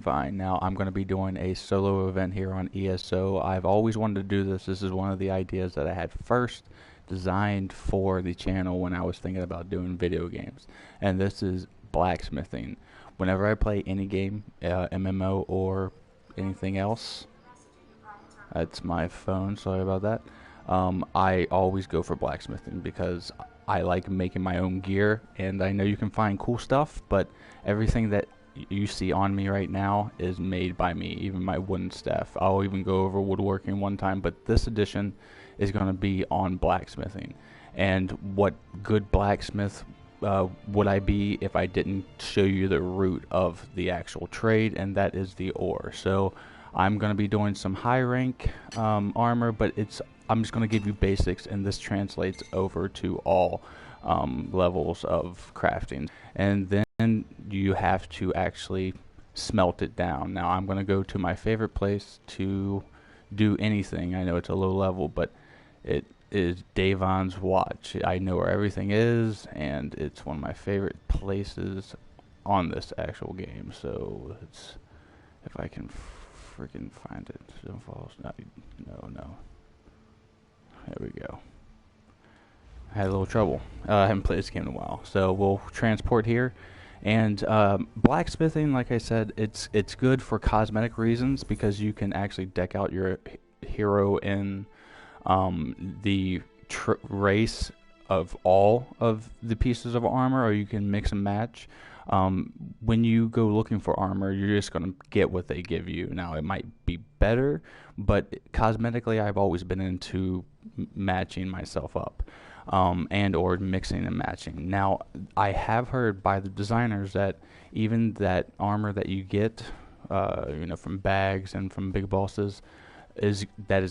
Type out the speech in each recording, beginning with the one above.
find. Now I'm going to be doing a solo event here on ESO. I've always wanted to do this. This is one of the ideas that I had first designed for the channel when I was thinking about doing video games. And this is blacksmithing. Whenever I play any game, MMO or anything else, that's my phone, sorry about that. I always go for blacksmithing because I like making my own gear, and I know you can find cool stuff, but everything that you see on me right now is made by me, even my wooden staff. I'll even go over woodworking one time, but this edition is going to be on blacksmithing. And what good blacksmith would I be if I didn't show you the root of the actual trade, and that is the ore. So I'm going to be doing some high rank armor, but I'm just going to give you basics, and this translates over to all levels of crafting. And then you have to actually smelt it down. Now I'm going to go to my favorite place to do anything. I know it's a low level, but it is Davon's Watch. I know where everything is, and it's one of my favorite places on this actual game. So it's, if I can freaking find it. Don't fall. No. There we go. I had a little trouble. I haven't played this game in a while. So we'll transport here. And blacksmithing, like I said, it's good for cosmetic reasons because you can actually deck out your hero in the race of all of the pieces of armor, or you can mix and match. When you go looking for armor, you're just going to get what they give you. Now, it might be better, but cosmetically, I've always been into matching myself up, and or mixing and matching. Now, I have heard by the designers that even that armor that you get, from bags and from big bosses, is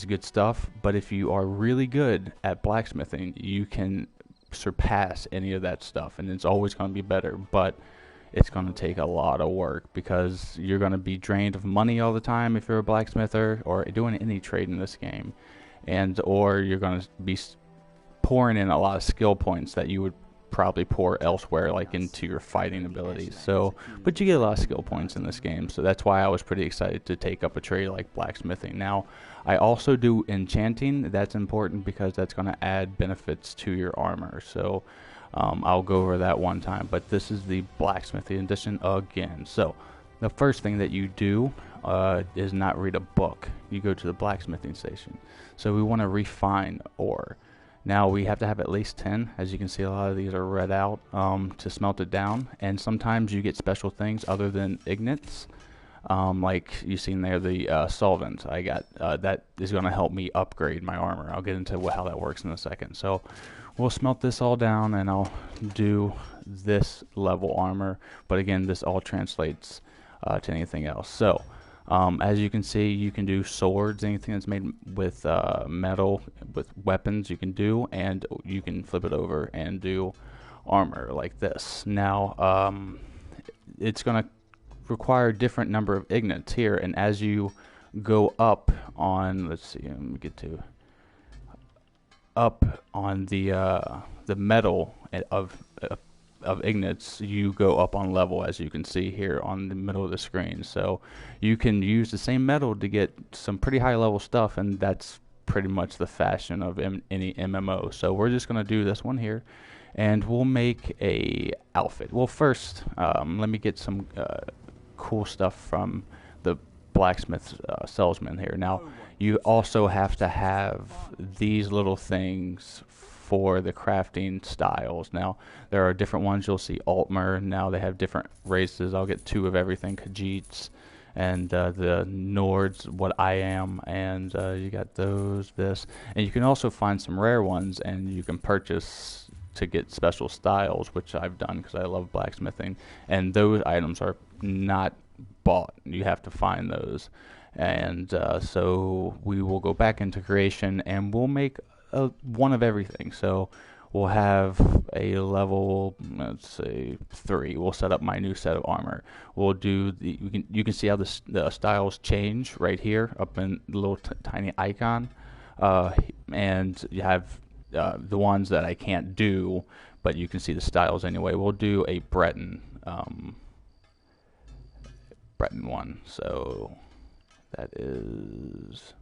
good stuff. But if you are really good at blacksmithing, you can surpass any of that stuff, and it's always going to be better. But it's going to take a lot of work because you're going to be drained of money all the time if you're a blacksmither or doing any trade in this game, or you're going to be pouring in a lot of skill points that you would probably pour elsewhere, like into your fighting abilities. So, but you get a lot of skill points in this game, so that's why I was pretty excited to take up a trade like blacksmithing. Now, I also do enchanting. That's important because that's going to add benefits to your armor. So I'll go over that one time, but this is the blacksmithing edition again. So the first thing that you do is not read a book. You go to the blacksmithing station. So we want to refine ore. Now we have to have at least 10. As you can see, a lot of these are red out to smelt it down. And sometimes you get special things other than ignites. Like you seen there, the solvent I got, that is going to help me upgrade my armor. I'll get into how that works in a second. So we'll smelt this all down, and I'll do this level armor. But again, this all translates to anything else. So as you can see, you can do swords, anything that's made with metal, with weapons you can do, and you can flip it over and do armor like this. Now, it's going to require a different number of ignites here, and as you go up on, let's see, let me get to up on the metal of ignites, you go up on level, as you can see here on the middle of the screen. So you can use the same metal to get some pretty high level stuff, and that's pretty much the fashion of any MMO. So we're just going to do this one here, and we'll make a outfit. Well, first, let me get some cool stuff from the blacksmith salesman here. Now, you also have to have these little things for the crafting styles. Now, there are different ones. You'll see Altmer. Now they have different races. I'll get 2 of everything. Khajiits and the Nords, what I am, and you got this. And you can also find some rare ones, and you can purchase to get special styles, which I've done because I love blacksmithing. And those items are not bought. You have to find those. And so we will go back into creation, and we'll make one of everything. So we'll have a level, let's say 3. We'll set up my new set of armor. We'll do you can see how the styles change right here up in the little tiny icon, and you have the ones that I can't do, but you can see the styles anyway. We'll do a Breton spreading one. So that is,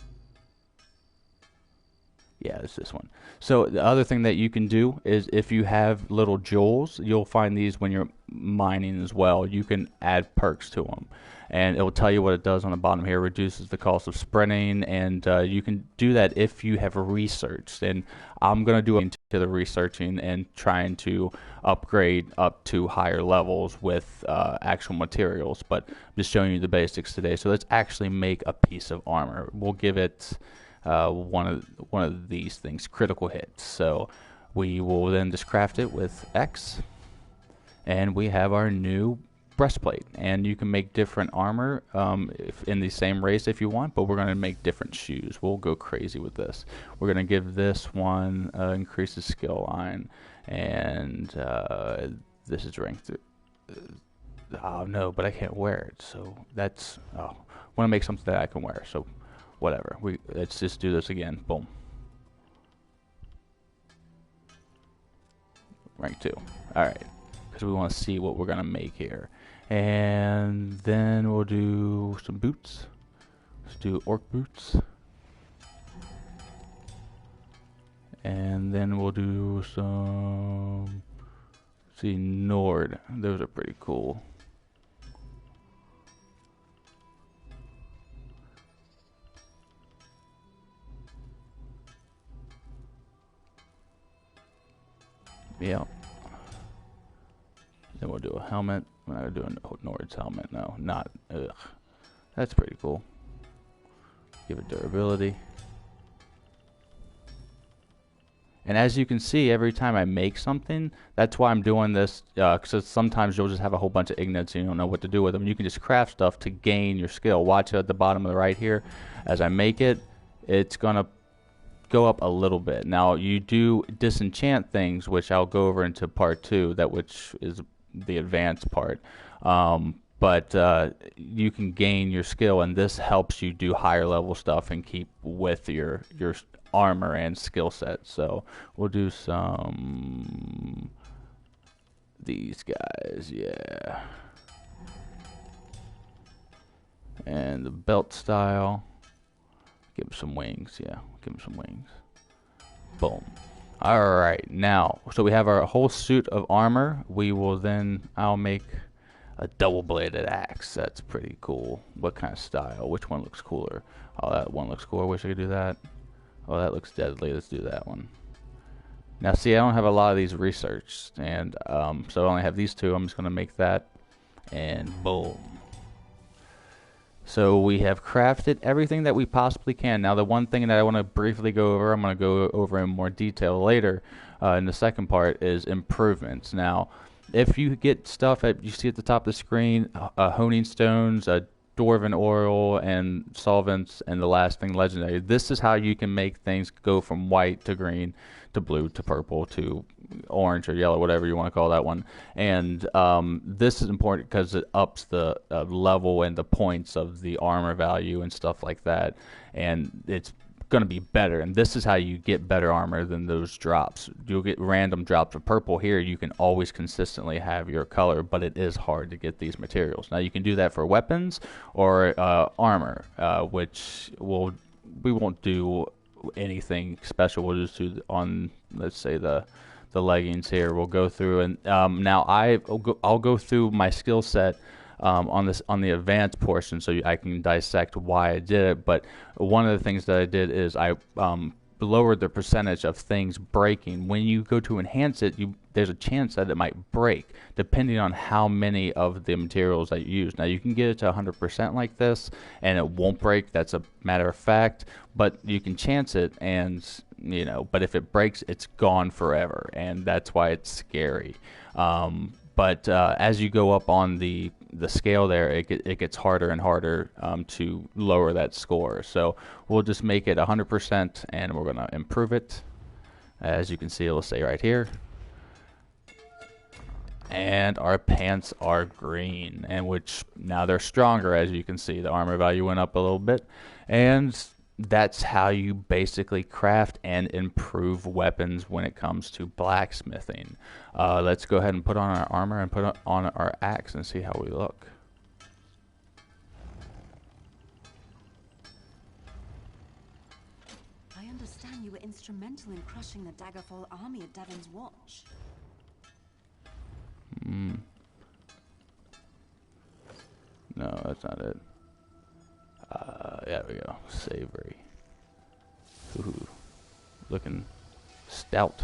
yeah, it's this one. So the other thing that you can do is if you have little jewels, you'll find these when you're mining as well. You can add perks to them, and it will tell you what it does on the bottom here. It reduces the cost of sprinting, and you can do that if you have researched. And I'm going to do into the researching and trying to upgrade up to higher levels with actual materials, but I'm just showing you the basics today. So let's actually make a piece of armor. We'll give it one of these things, critical hits. So we will then just craft it with X, and we have our new breastplate. And you can make different armor in the same race if you want, but we're going to make different shoes. We'll go crazy with this. We're going to give this one increases skill line, and this is ranked. Oh no, but I can't wear it. So that's I want to make something that I can wear. So whatever. Let's just do this again. Boom. Rank 2. Alright. Because we want to see what we're going to make here. And then we'll do some boots. Let's do orc boots. And then we'll do some, let's see, Nord. Those are pretty cool. Yeah. Then we'll do a helmet. We're not gonna do a Nord's helmet. No, not. Ugh. That's pretty cool. Give it durability. And as you can see, every time I make something, that's why I'm doing this, because sometimes you'll just have a whole bunch of ignites and you don't know what to do with them. You can just craft stuff to gain your skill. Watch it at the bottom of the right here. As I make it, it's gonna go up a little bit. Now you do disenchant things, which I'll go over into part 2, which is the advanced part. But you can gain your skill, and this helps you do higher level stuff and keep with your armor and skill set. So we'll do some these guys, yeah. And the belt style. Give him some wings, yeah. Give him some wings. Boom. Alright, now, so we have our whole suit of armor. We will then, I'll make a double-bladed axe. That's pretty cool. What kind of style? Which one looks cooler? Oh, that one looks cool. I wish I could do that. Oh, that looks deadly. Let's do that one. Now, see, I don't have a lot of these researched, and so I only have these two. I'm just going to make that, and boom. So we have crafted everything that we possibly can. Now the one thing that I want to briefly go over, I'm going to go over in more detail later in the second part, is improvements. Now if you get stuff that you see at the top of the screen, honing stones, dwarven oil, and solvents, and the last thing, legendary, this is how you can make things go from white to green to blue to purple to orange or yellow, whatever you want to call that one. And this is important because it ups the level and the points of the armor value and stuff like that, and it's going to be better. And this is how you get better armor than those drops. You'll get random drops of purple. Here you can always consistently have your color, but it is hard to get these materials. Now you can do that for weapons or armor, which we won't do anything special. We'll just do on, let's say, the leggings here. We'll go through, and now I'll go through my skill set on the advanced portion, so I can dissect why I did it. But one of the things that I did is I lowered the percentage of things breaking. When you go to enhance it, there's a chance that it might break depending on how many of the materials that you use. Now you can get it to 100% like this and it won't break. That's a matter of fact, but you can chance it, and but if it breaks, it's gone forever, and that's why it's scary. But as you go up on the scale there, it gets harder and harder to lower that score. So we'll just make it 100%, and we're going to improve it. As you can see, it'll say right here. And our pants are green, and which now they're stronger. As you can see, the armor value went up a little bit, and that's how you basically craft and improve weapons when it comes to blacksmithing. Let's go ahead and put on our armor and put on our axe and see how we look. understand you were instrumental in crushing the Daggerfall army at Devon's watch. No, that's not it. There we go. Savory. Ooh, looking stout.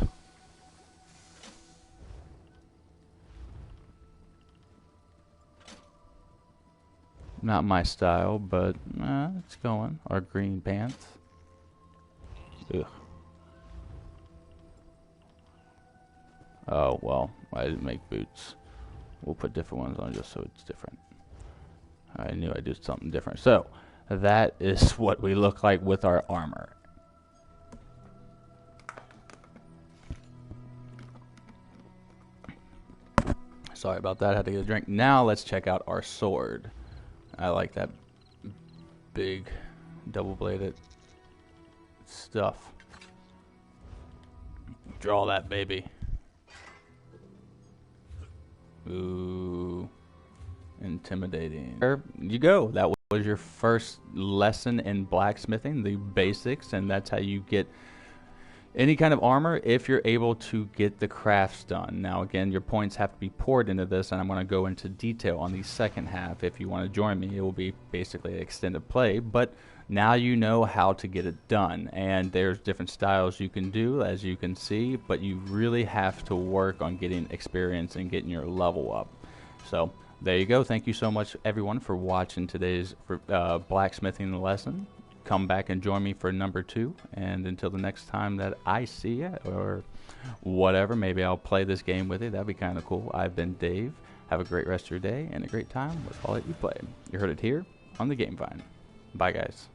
Not my style, but it's going. Our green pants. Ugh. Oh, well, I didn't make boots. We'll put different ones on just so it's different. I knew I'd do something different. So, that is what we look like with our armor. Sorry about that, I had to get a drink. Now let's check out our sword. I like that big double-bladed stuff. Draw that baby. Ooh, intimidating. There you go. That was your first lesson in blacksmithing, the basics, and that's how you get any kind of armor if you're able to get the crafts done. Now again, your points have to be poured into this, and I'm going to go into detail on the second half. If you want to join me, it will be basically an extended play, but now you know how to get it done, and there's different styles you can do, as you can see, but you really have to work on getting experience and getting your level up. So there you go. Thank you so much, everyone, for watching today's blacksmithing lesson. Come back and join me for number 2, and until the next time that I see you, or whatever, maybe I'll play this game with you. That'd be kind of cool. I've been Dave. Have a great rest of your day and a great time with all that you play. You heard it here on the Game Vine. Bye, guys.